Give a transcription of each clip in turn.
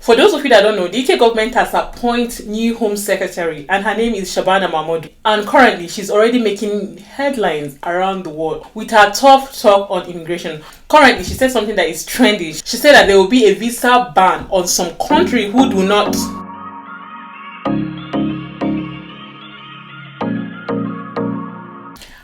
For those of you that don't know, the UK government has appointed new Home Secretary, and her name is Shabana Mahmood. And currently, she's already making headlines around the world with her tough talk on immigration. Currently, she said something that is trendy. She said that there will be a visa ban on some country who do not.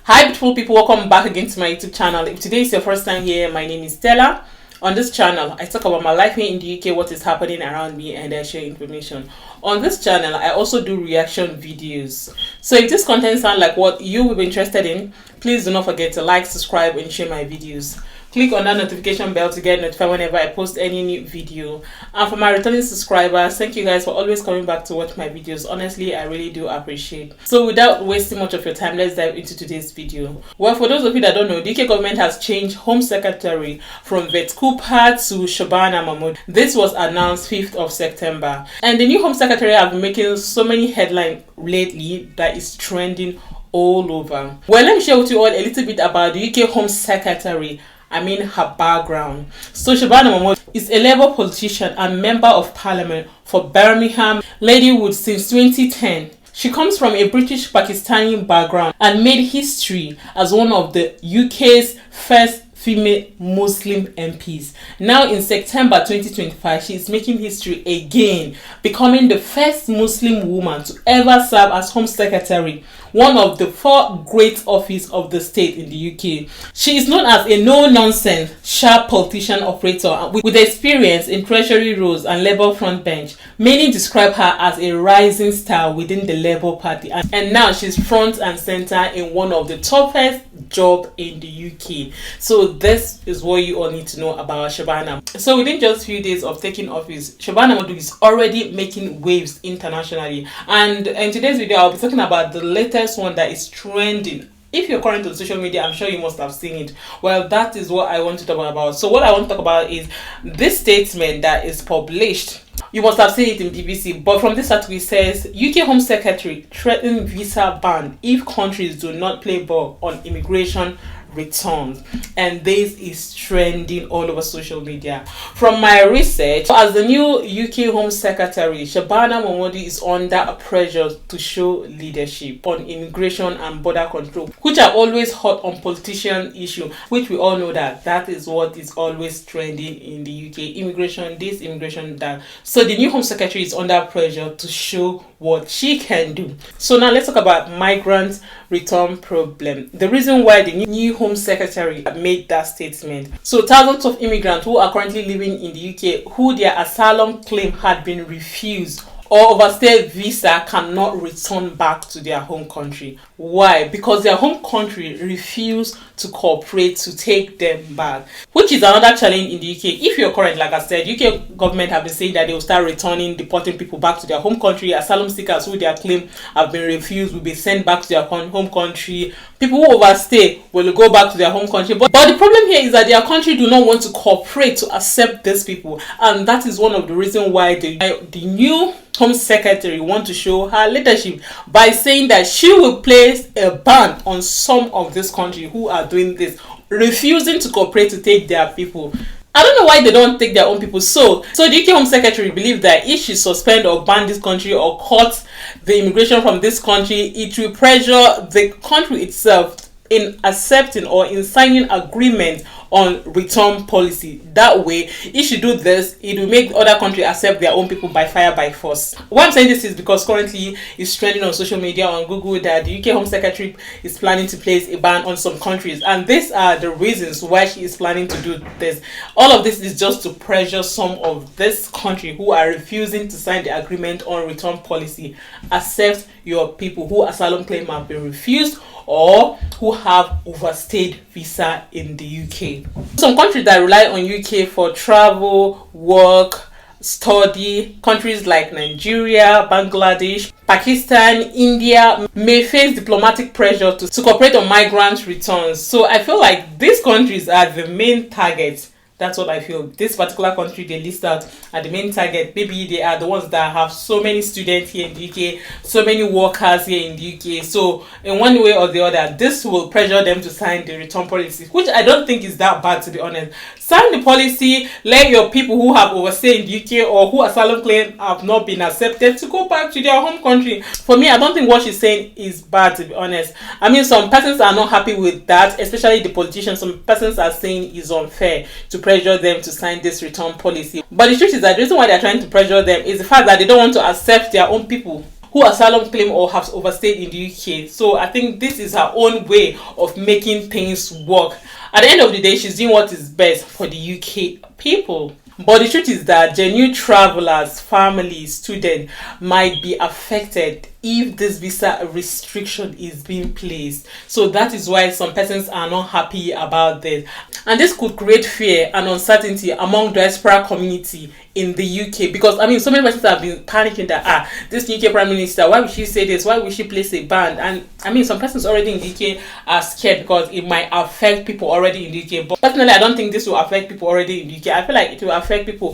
Hi beautiful people, welcome back again to my YouTube channel. If today is your first time here, my name is Stella. On this channel, I talk about my life here in the UK, what is happening around me, and I share information. On this channel, I also do reaction videos. So if this content sounds like what you will be interested in, please do not forget to like, subscribe, and share my videos. Click on that notification bell to get notified whenever I post any new video. And for my returning subscribers, thank you guys for always coming back to watch my videos. Honestly, I really do appreciate. So without wasting much of your time, let's dive into today's video. Well, for those of you that don't know, the UK government has changed Home Secretary from Vet Cooper to Shabana Mahmood. This was announced 5th of September. And the new Home Secretary have been making so many headlines lately that is trending all over. Well, let me share with you all a little bit about the UK Home Secretary. Her background. So Shabana Mahmood is a Labour politician and member of Parliament for Birmingham, Ladywood since 2010. She comes from a British Pakistani background and made history as one of the UK's first female Muslim MPs. Now in September 2025, she is making history again, becoming the first Muslim woman to ever serve as Home Secretary, one of the 4 great offices of the state in the UK. She is known as a no-nonsense, sharp politician operator with experience in treasury roles and Labour front bench. Many describe her as a rising star within the Labour Party, and now she's front and center in one of the toughest jobs in the UK. So this is what you all need to know about Shabana. So within just a few days of taking office, Shabana Mahmood is already making waves internationally. And in today's video, I'll be talking about the latest one that is trending. If you're current on social media, I'm sure you must have seen it. Well, that is what I want to talk about. So what I want to talk about is this statement that is published. You must have seen it in BBC, but from this article it says UK Home Secretary threatening visa ban if countries do not play ball on immigration returns, and this is trending all over social media. From my research, as the new UK Home Secretary, Shabana Mahmood is under pressure to show leadership on immigration and border control, which are always hot on politician issue, which we all know that is what is always trending in the UK. Immigration this, immigration that. So the new Home Secretary is under pressure to show what she can do. So now let's talk about migrant return problem. The reason why the new Home Secretary made that statement. So thousands of immigrants who are currently living in the UK, who their asylum claim had been refused or overstayed visa, cannot return back to their home country. Why? Because their home country refused to cooperate to take them back, which is another challenge in the UK. If you're current, like I said, UK government have been saying that they will start returning, deporting people back to their home country. Asylum seekers who their claim have been refused will be sent back to their home country. People who overstay will go back to their home country. But the problem here is that their country do not want to cooperate to accept these people, and that is one of the reasons why the new Home Secretary want to show her leadership by saying that she will place a ban on some of this country who are doing this, refusing to cooperate to take their people. I don't know why they don't take their own people. So the UK Home Secretary believes that if she suspend or ban this country or cut the immigration from this country, it will pressure the country itself in accepting or in signing agreement on return policy. That way, if you do this, it will make other countries accept their own people by fire, by force. Why I'm saying this is because currently it's trending on social media, on Google, that the UK Home Secretary is planning to place a ban on some countries, and these are the reasons why she is planning to do this. All of this is just to pressure some of this country who are refusing to sign the agreement on return policy. Accept your people who asylum claim have been refused or who have overstayed visa in the UK. Some countries that rely on UK for travel, work, study, countries like Nigeria, Bangladesh, Pakistan, India may face diplomatic pressure to cooperate on migrant returns. So I feel like these countries are the main targets. That's what I feel. This particular country they list out are the main target. Maybe they are the ones that have so many students here in the UK, so many workers here in the UK. So in one way or the other, this will pressure them to sign the return policy, which I don't think is that bad, to be honest. Sign the policy, let your people who have overstayed in the UK or who asylum claim have not been accepted to go back to their home country. For me, I don't think what she's saying is bad, to be honest. I mean, some persons are not happy with that, especially the politicians. Some persons are saying it's unfair to pressure them to sign this return policy. But the truth is that the reason why they're trying to pressure them is the fact that they don't want to accept their own people who asylum claim or have overstayed in the UK. So I think this is her own way of making things work. At the end of the day, she's doing what is best for the UK people. But the truth is that genuine travelers, families, students might be affected if this visa restriction is being placed. So that is why some persons are not happy about this. And this could create fear and uncertainty among diaspora community in the UK, because I mean, so many persons have been panicking that this UK Prime Minister, why would she say this? Why would she place a ban? And I mean, some persons already in the UK are scared because it might affect people already in the UK. But personally, I don't think this will affect people already in the UK. I feel like it will affect people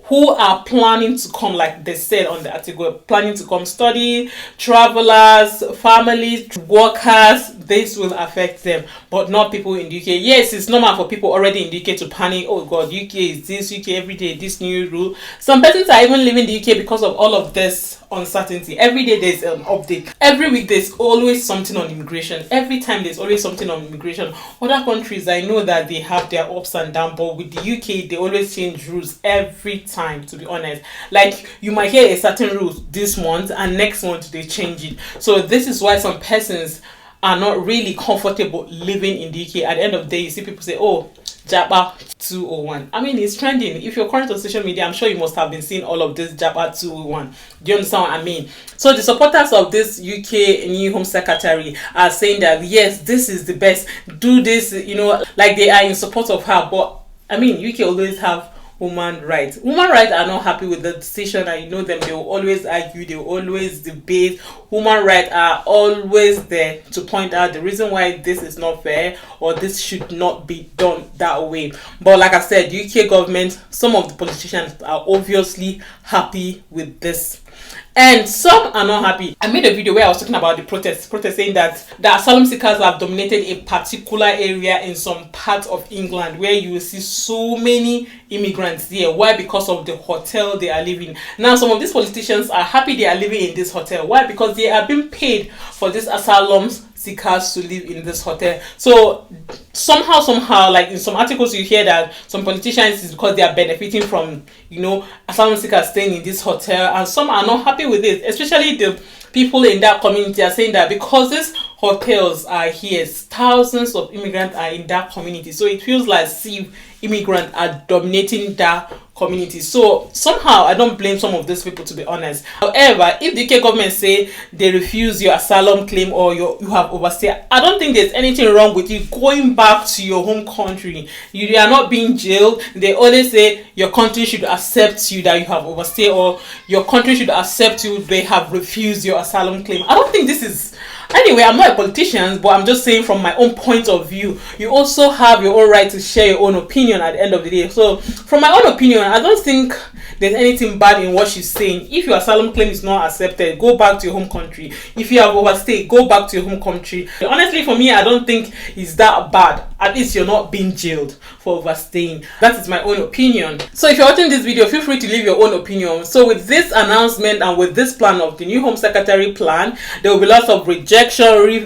who are planning to come, like they said on the article, planning to come study, travelers, families, workers. This will affect them, but not people in the UK. Yes, it's normal for people already in the UK to panic. Oh God, UK is this, UK every day, this new rule. Some persons are even leaving the UK because of all of this uncertainty. Every day there's an update. Every week there's always something on immigration. Every time there's always something on immigration. Other countries, I know that they have their ups and downs, but with the UK, they always change rules every time, to be honest. Like, you might hear a certain rule this month and next month they change it. So this is why some persons are not really comfortable living in the UK. At the end of the day, you see people say, oh, Japa 201. I mean, it's trending. If you're current on social media, I'm sure you must have been seeing all of this Japa 201. Do you understand what I mean? So the supporters of this UK new Home Secretary are saying that, yes, this is the best. Do this, you know, like they are in support of her. But, I mean, UK always have human rights. Human rights are not happy with the decision, and you know them, they will always argue, they will always debate. Human rights are always there to point out the reason why this is not fair or this should not be done that way. But like I said, UK government, some of the politicians are obviously happy with this, and some are not happy. I made a video where I was talking about the protest saying that the asylum seekers have dominated a particular area in some parts of England where you will see so many immigrants there. Why? Because of the hotel they are living. Now, some of these politicians are happy they are living in this hotel. Why? Because they are being paid for these asylum seekers to live in this hotel. So somehow, like in some articles you hear that some politicians is because they are benefiting from, you know, asylum seekers staying in this hotel, and some are not happy with it. Especially the people in that community are saying that because these hotels are here, thousands of immigrants are in that community, so it feels like immigrants are dominating that community. So somehow I don't blame some of these people, to be honest. However, if the UK government say they refuse your asylum claim or you have overstayed, I don't think there's anything wrong with you going back to your home country. You are not being jailed. They always say your country should accept you that you have overstayed, or your country should accept you they have refused your asylum claim. I don't think this is... Anyway, I'm not a politician, but I'm just saying from my own point of view, you also have your own right to share your own opinion at the end of the day. So from my own opinion, I don't think there's anything bad in what she's saying. If your asylum claim is not accepted, go back to your home country. If you have overstayed, go back to your home country. Honestly, for me, I don't think it's that bad. At least you're not being jailed for overstaying. That is my own opinion. So if you're watching this video, feel free to leave your own opinion. So with this announcement and with this plan of the new Home Secretary plan, there will be lots of rejection,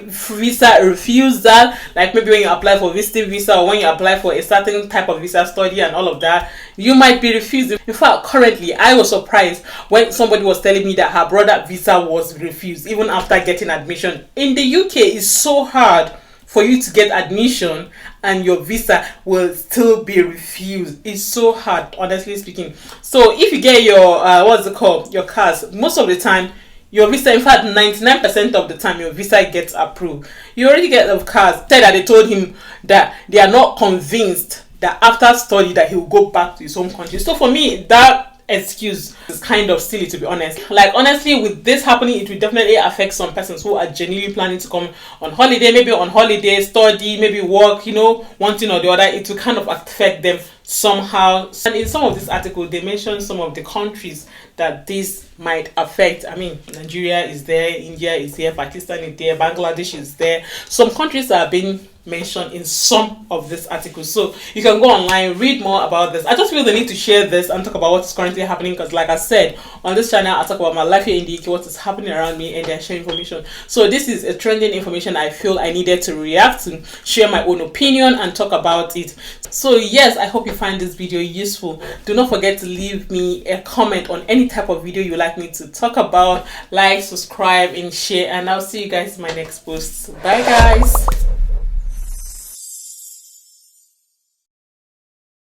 visa refusal, like maybe when you apply for visiting visa or when you apply for a certain type of visa, study and all of that, you might be refused. In fact, currently, I was surprised when somebody was telling me that her brother visa was refused even after getting admission. In the UK, it's so hard for you to get admission and your visa will still be refused. It's so hard, honestly speaking. So if you get your your cards, most of the time your visa, in fact 99% of the time your visa gets approved. You already get the cards. Said that they told him that they are not convinced that after study that he will go back to his home country. So for me, that excuse is kind of silly, to be honest. Like, honestly, with this happening, it will definitely affect some persons who are genuinely planning to come on holiday, maybe on holiday, study, maybe work, you know, one thing or the other. It will kind of affect them somehow. And in some of this article, they mention some of the countries that this might affect. I mean, Nigeria is there, India is there, Pakistan is there, Bangladesh is there. Some countries are being mentioned in some of this article, so you can go online, read more about this. I just feel the need to share this and talk about what is currently happening, because like I said, on this channel I talk about my life here in the UK, what is happening around me, and I share information. So this is a trending information I feel I needed to react to, share my own opinion and talk about it. So yes, I hope you find this video useful. Do not forget to leave me a comment on any type of video you like me to talk about. Like, subscribe and share, and I'll see you guys in my next post. Bye guys.